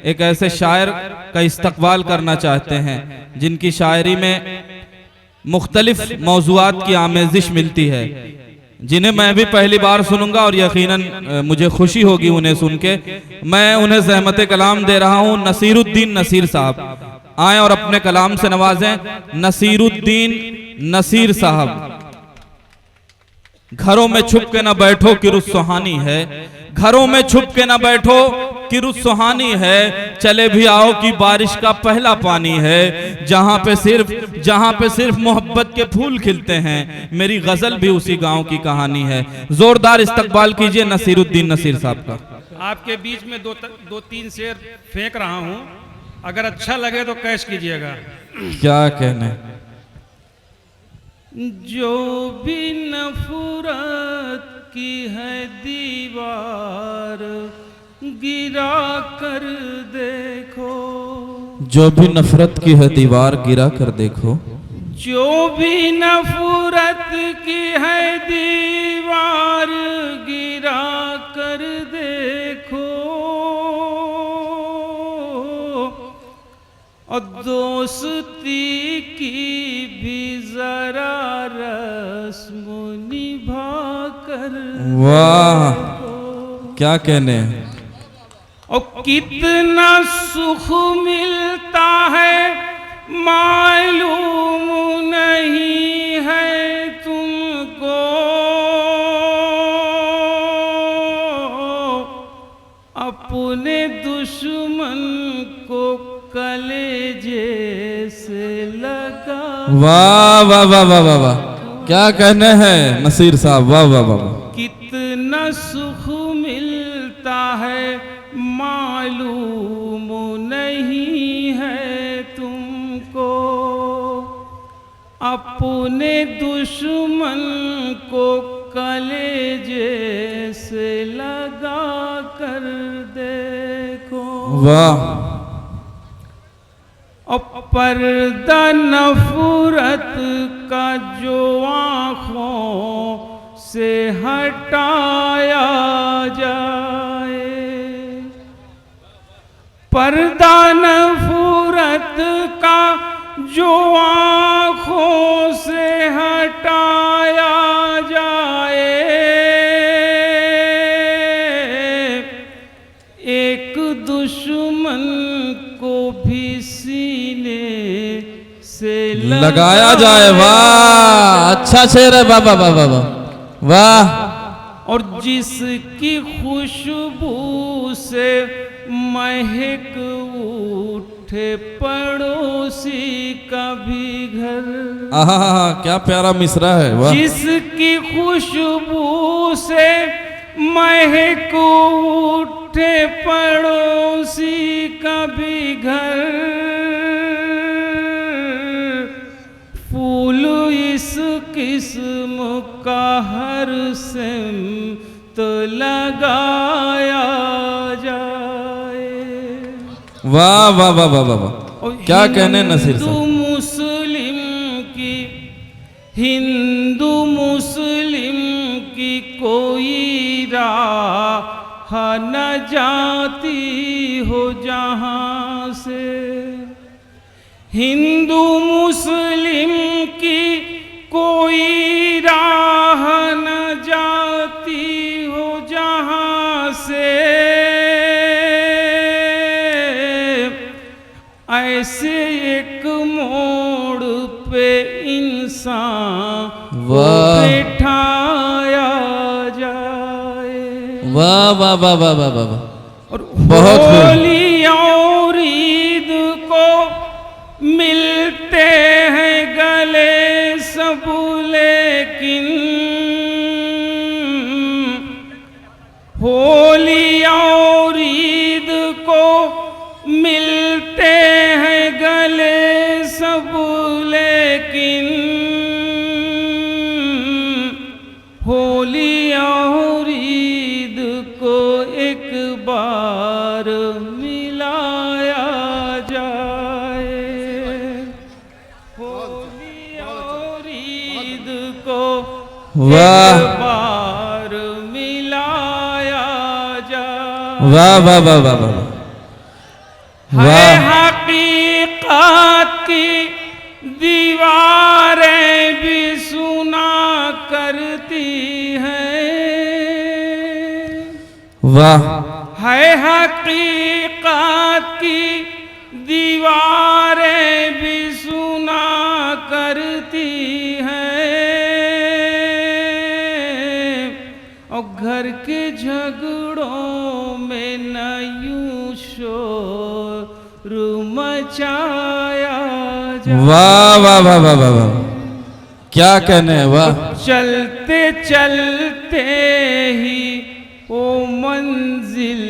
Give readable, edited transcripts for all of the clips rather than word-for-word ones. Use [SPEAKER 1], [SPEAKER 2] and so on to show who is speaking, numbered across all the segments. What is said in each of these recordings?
[SPEAKER 1] एक ऐसे शायर का इस्तकबाल करना चाहते हैं जिनकी शायरी में मुख्तलिफ मौज़ूआत की आमेज़िश मिलती है, जिन्हें मैं भी पहली बार सुनूंगा और यकीनन मुझे खुशी होगी उन्हें सुन के। मैं उन्हें ज़हमत कलाम दे रहा हूँ नसीरुद्दीन नसीर साहब। आए और अपने कलाम से नवाजें नसीरुद्दीन नसीर साहब। घरों में छुप के ना बैठो कि रुत सुहानी है, घरों में छुप के ना बैठो कि रुत सुहानी है, चले भी आओ कि बारिश का पहला पानी है, जहां पे सिर्फ मोहब्बत के फूल खिलते हैं, मेरी गजल भी उसी गांव की कहानी है। जोरदार इस्तकबाल कीजिए नसीरुद्दीन नसीर साहब का।
[SPEAKER 2] आपके बीच में दो तीन शेर फेंक रहा हूं, अगर अच्छा लगे तो कैश कीजिएगा।
[SPEAKER 1] क्या कहने।
[SPEAKER 2] जो भी नफरत की है दीवार गिरा कर देखो,
[SPEAKER 1] जो भी नफरत की है दीवार गिरा कर देखो,
[SPEAKER 2] जो भी नफरत की है दीवार गिरा कर देखो, और दोस्ती की भी जरा रस्म निभा कर।
[SPEAKER 1] वाह क्या कहने।
[SPEAKER 2] और कितना सुख मिलता है मालूम नहीं है तुमको, अपने दुश्मन को कलेजे से लगा।
[SPEAKER 1] वाह वाह वाह वाह वाह वाह, क्या कहने हैं नसीर साहब, वाह वाह वाह।
[SPEAKER 2] कितना सुख मिलता है मालूम नहीं है तुमको, अपने दुश्मन को कलेजे से लगा कर देखो।
[SPEAKER 1] वाह।
[SPEAKER 2] और पर्दा नफरत का जो आँखों से हटाया जाए, पर्दा नफरत का जो आँखों से हटाया जाए, एक दुश्मन को भी सीने से
[SPEAKER 1] लगाया जाए। वाह अच्छा शेर है, वाह वाह वाह वाह वाह।
[SPEAKER 2] और जिसकी खुशबू से महक उठे पड़ोसी का भी घर।
[SPEAKER 1] आहा क्या प्यारा मिसरा है, वाह।
[SPEAKER 2] जिसकी खुशबू से महक उठे पड़ोसी का भी घर, फूल इस किस्म का हर सिमत लगाया जाए।
[SPEAKER 1] वाह वाह वाह वाह वाह, क्या कहने नसीर साहब।
[SPEAKER 2] हिंदू मुस्लिम की कोई राह न जाती हो जहाँ से, हिंदू मुस्लिम की कोई राह न जाती हो जहाँ से, ऐसे एक मोड़ पे इंसान बैठाया जाए।
[SPEAKER 1] वाह वाह वाह वाह वाह वाह।
[SPEAKER 2] और होली और ईद को मिलते हैं गले सब, लेकिन होली और ईद को मिलते हैं गले सब, लेकिन होली और ईद को एक बार मिलाया जाए। होली और ईद को एक बार मिलाया जाए।
[SPEAKER 1] वाह वाह वाह वाह वाह।
[SPEAKER 2] है हकीकत की दीवारें भी सुना करती हैं।
[SPEAKER 1] वाह।
[SPEAKER 2] है हकीकत की दीवारें भी सुना करती हैं। और घर के झगड़ों में न यूं शोर मचाया जाए।
[SPEAKER 1] वाह वाह वाह वाह वाह वाह, क्या कहने हैं, वाह।
[SPEAKER 2] चलते चलते ही वो मंजिल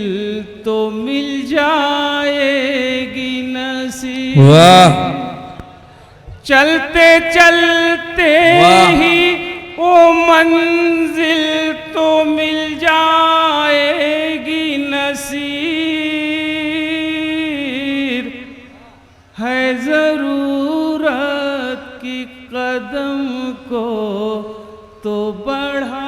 [SPEAKER 2] तो मिल जाएगी नसीब।
[SPEAKER 1] वाह।
[SPEAKER 2] चलते चलते
[SPEAKER 1] वाह।
[SPEAKER 2] ही वो मंजिल तो मिल जाएगी नसीब। है जरूरत की कदम को तो बढ़ा